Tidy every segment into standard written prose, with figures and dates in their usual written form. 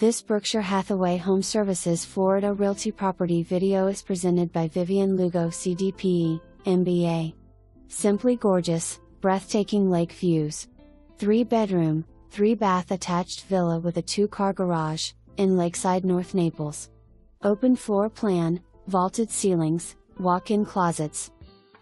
This Berkshire Hathaway HomeServices Florida Realty property video is presented by Vivian Lugo CDPE, MBA. Simply gorgeous, breathtaking lake views. 3-bedroom, 3-bath attached villa with a 2-car garage, in Lakeside North Naples. Open floor plan, vaulted ceilings, walk-in closets.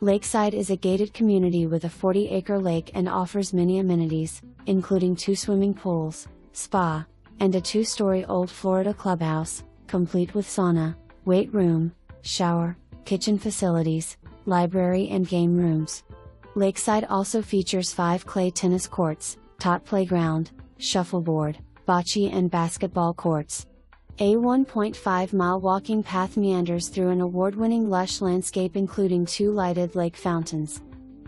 Lakeside is a gated community with a 40-acre lake and offers many amenities, including 2 swimming pools, spa, and a 2-story Old Florida clubhouse, complete with sauna, weight room, shower, kitchen facilities, library and game rooms. Lakeside also features 5 clay tennis courts, tot playground, shuffleboard, bocce and basketball courts. A 1.5-mile walking path meanders through an award-winning lush landscape including 2 lighted lake fountains.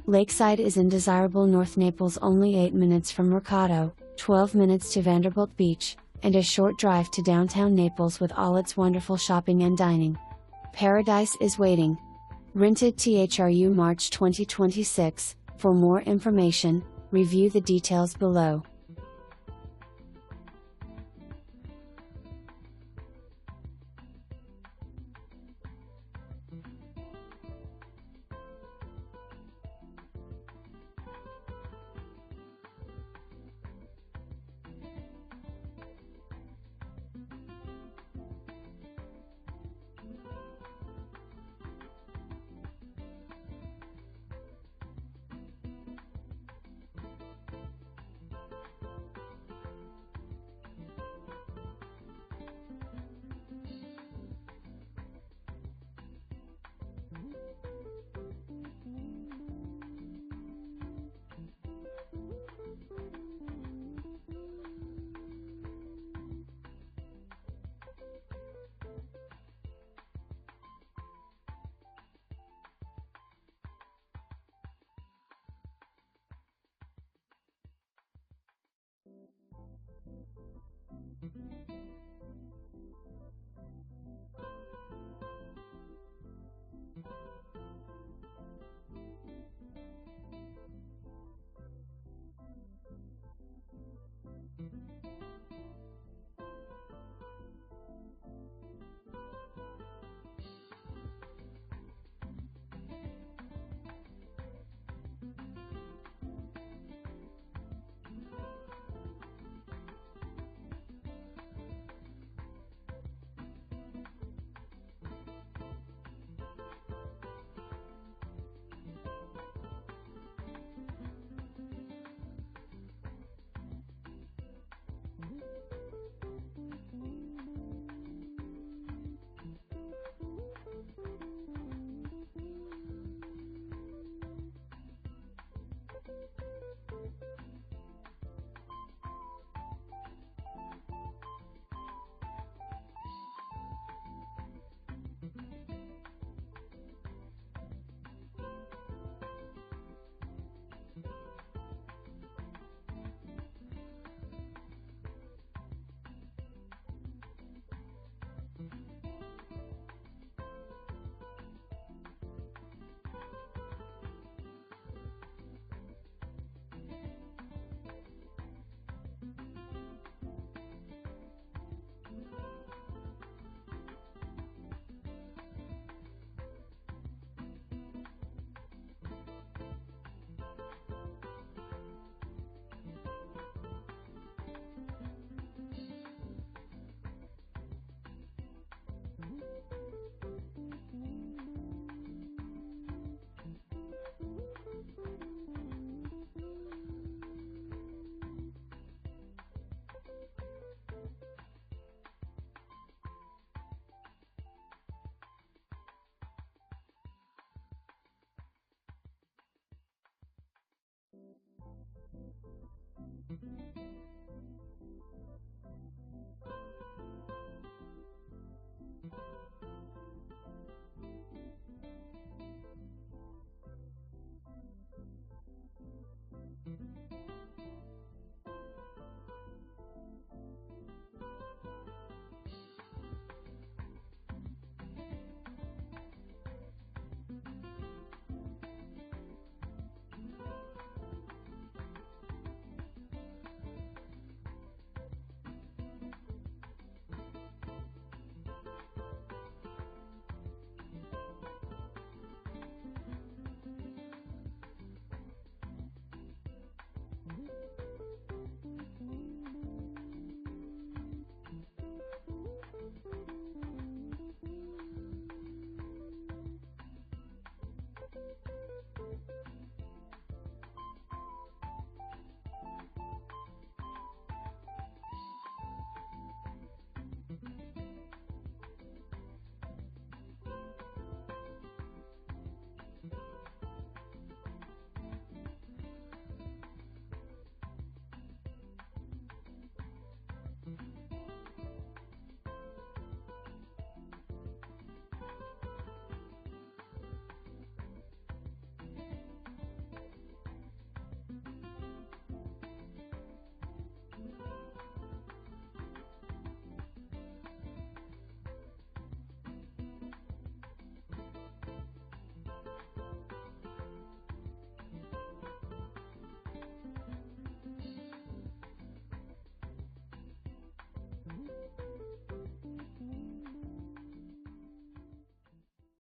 Lakeside is in desirable North Naples, only 8 minutes from MERCATO, 12 minutes to Vanderbilt Beach, and a short drive to downtown Naples with all its wonderful shopping and dining. Paradise is waiting. Rented THRU March 2026. For more information, review the details below.